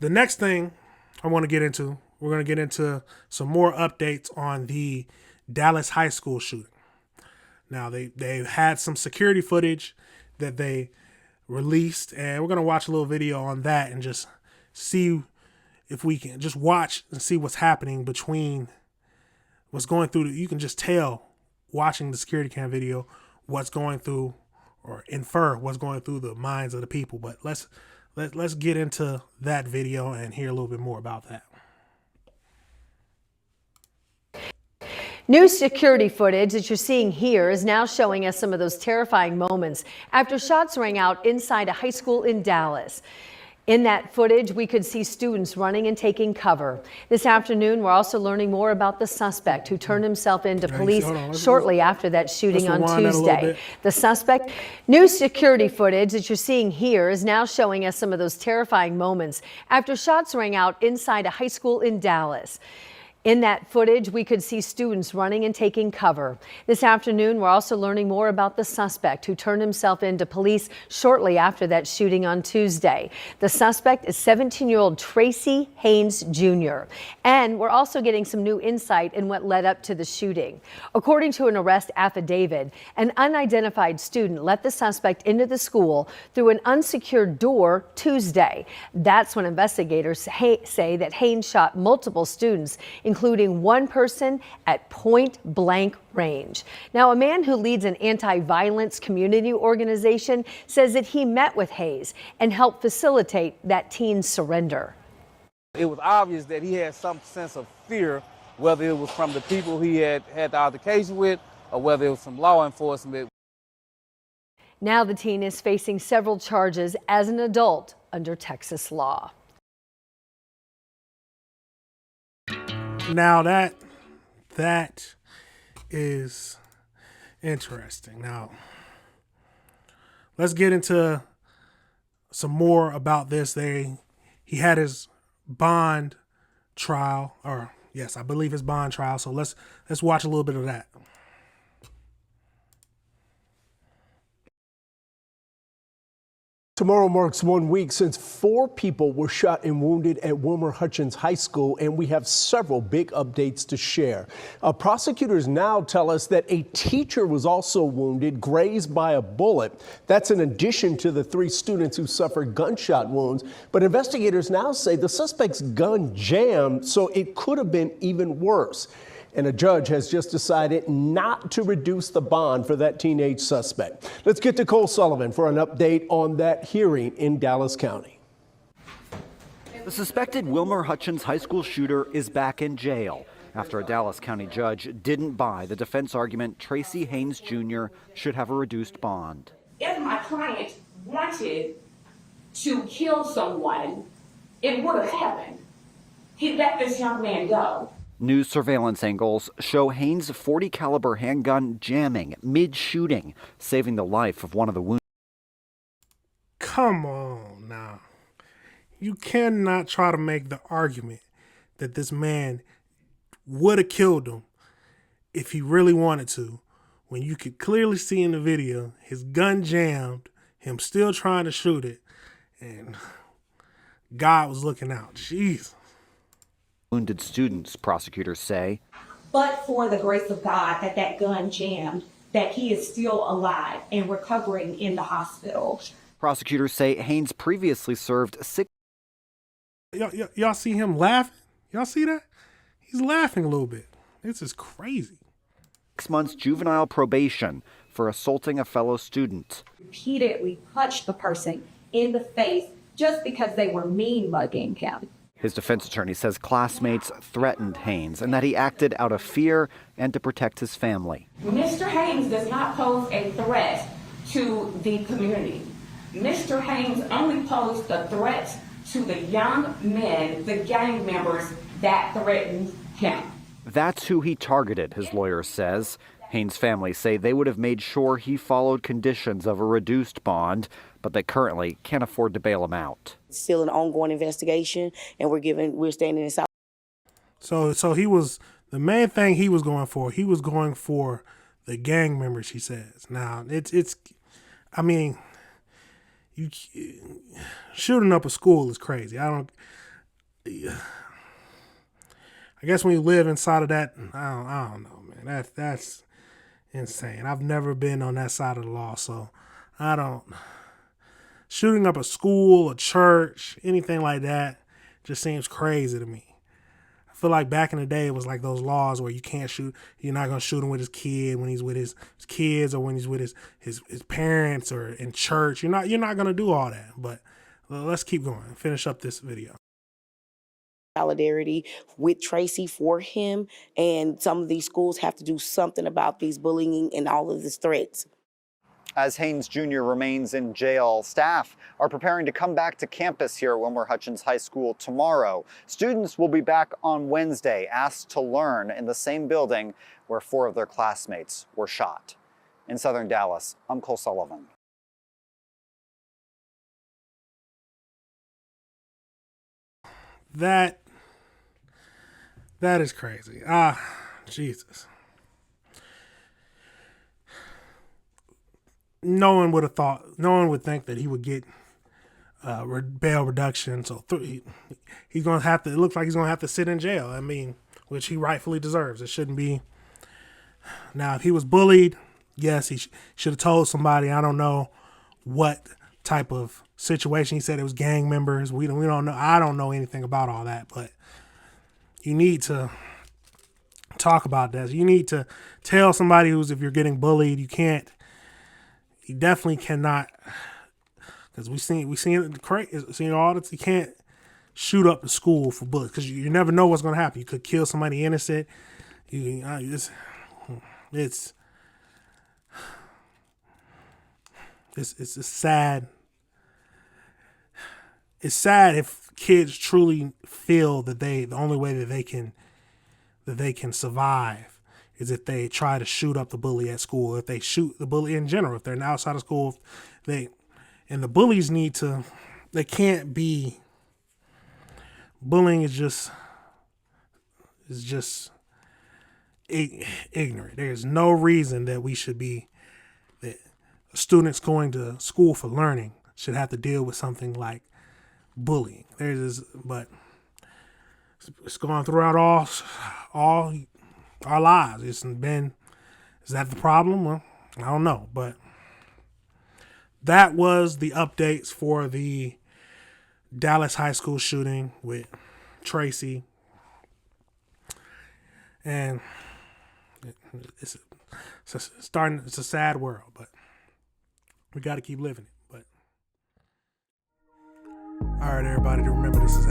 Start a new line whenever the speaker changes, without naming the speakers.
The next thing I want to get into, we're going to get into some more updates on the Dallas high school shooting. Now, they've had some security footage that they released, and we're going to watch a little video on that and just see if we can just watch and see what's happening between what's going through. You can just tell watching the security cam video what's going through, or infer what's going through the minds of the people. But let's get into that video and hear a little bit more about that.
New security footage that you're seeing here is now showing us some of those terrifying moments after shots rang out inside a high school in Dallas. In that footage, we could see students running and taking cover. This afternoon, we're also learning more about the suspect who turned himself into police shortly after that shooting on Tuesday. The suspect, new security footage that you're seeing here is now showing us some of those terrifying moments after shots rang out inside a high school in Dallas. In that footage, we could see students running and taking cover. This afternoon, we're also learning more about the suspect who turned himself into police shortly after that shooting on Tuesday. The suspect is 17-year-old Tracy Haynes Jr. And we're also getting some new insight in what led up to the shooting. According to an arrest affidavit, an unidentified student let the suspect into the school through an unsecured door Tuesday. That's when investigators say that Haynes shot multiple students, including one person at point-blank range. Now, a man who leads an anti-violence community organization says that he met with Hayes and helped facilitate that teen's surrender.
It was obvious that he had some sense of fear, whether it was from the people he had the altercation with or whether it was from law enforcement.
Now the teen is facing several charges as an adult under Texas law.
Now that is interesting. Now let's get into some more about this. He had his bond trial, or yes, I believe his bond trial. So let's watch a little bit of that.
Tomorrow marks 1 week since 4 people were shot and wounded at Wilmer Hutchins High School, and we have several big updates to share. Prosecutors now tell us that a teacher was also wounded, grazed by a bullet. That's in addition to the 3 students who suffered gunshot wounds. But investigators now say the suspect's gun jammed, so it could have been even worse. And a judge has just decided not to reduce the bond for that teenage suspect. Let's get to Cole Sullivan for an update on that hearing in Dallas County.
The suspected Wilmer Hutchins High School shooter is back in jail after a Dallas County judge didn't buy the defense argument Tracy Haynes Jr. should have a reduced bond.
If my client wanted to kill someone, it would have happened. He let this young man go.
New surveillance angles show Haynes' .40 caliber handgun jamming mid-shooting, saving the life of one of the wounded.
Come on now. You cannot try to make the argument that this man would have killed him if he really wanted to, when you could clearly see in the video his gun jammed, him still trying to shoot it, and God was looking out. Jeez.
Wounded students, prosecutors say.
But for the grace of God that gun jammed, that he is still alive and recovering in the hospital.
Prosecutors say Haynes previously served 6.
Y'all see him laughing? Y'all see that? He's laughing a little bit. This is crazy.
6 months juvenile probation for assaulting a fellow student.
Repeatedly punched the person in the face just because they were mean mugging him.
His defense attorney says classmates threatened Haynes and that he acted out of fear and to protect his family.
Mr. Haynes does not pose a threat to the community. Mr. Haynes only posed a threat to the young men, the gang members that threatened him.
That's who he targeted, his lawyer says. Haynes' family say they would have made sure he followed conditions of a reduced bond, but they currently can't afford to bail him out.
It's still an ongoing investigation, and we're standing in South.
So he was, the main thing he was going for the gang members, he says. Now I mean, shooting up a school is crazy. I I guess when you live inside of that, I don't know, man. That's insane. I've never been on that side of the law, so I don't. Shooting up a school, a church, anything like that just seems crazy to me. I feel like back in the day, it was like those laws where you can't shoot. You're not gonna shoot him with his kid when he's with his kids, or when he's with his parents, or in church. You're not gonna do all that. But let's keep going. Finish up this video.
Solidarity with Tracy for him, and some of these schools have to do something about these bullying and all of these threats.
As Haynes Jr. remains in jail, staff are preparing to come back to campus here at Wilmer Hutchins High School tomorrow. Students will be back on Wednesday, asked to learn in the same building where 4 of their classmates were shot. In southern Dallas, I'm Cole Sullivan.
That is crazy. Jesus. No one would think that he would get bail reduction. So he's going to have to, it looks like he's going to have to sit in jail. I mean, which he rightfully deserves. It shouldn't be. Now, if he was bullied, yes, he should have told somebody. I don't know what type of situation. He said it was gang members. We don't know. I don't know anything about all that, but you need to talk about that. You need to tell somebody if you're getting bullied, you definitely cannot, because we seen all that. You can't shoot up the school for bullets, because you never know what's going to happen. You could kill somebody innocent. It's sad. It's sad if kids truly feel that the only way that they can survive is if they try to shoot up the bully at school. If they shoot the bully in general, if they're outside of school, and the bullies they can't be. Bullying is just ignorant. There's no reason that students going to school for learning should have to deal with something like bullying. But it's gone throughout all our lives. Is that the problem? Well, I don't know, but that was the updates for the Dallas high school shooting with Tracy. And it's a sad world, but we got to keep living it. But all right, everybody, remember this is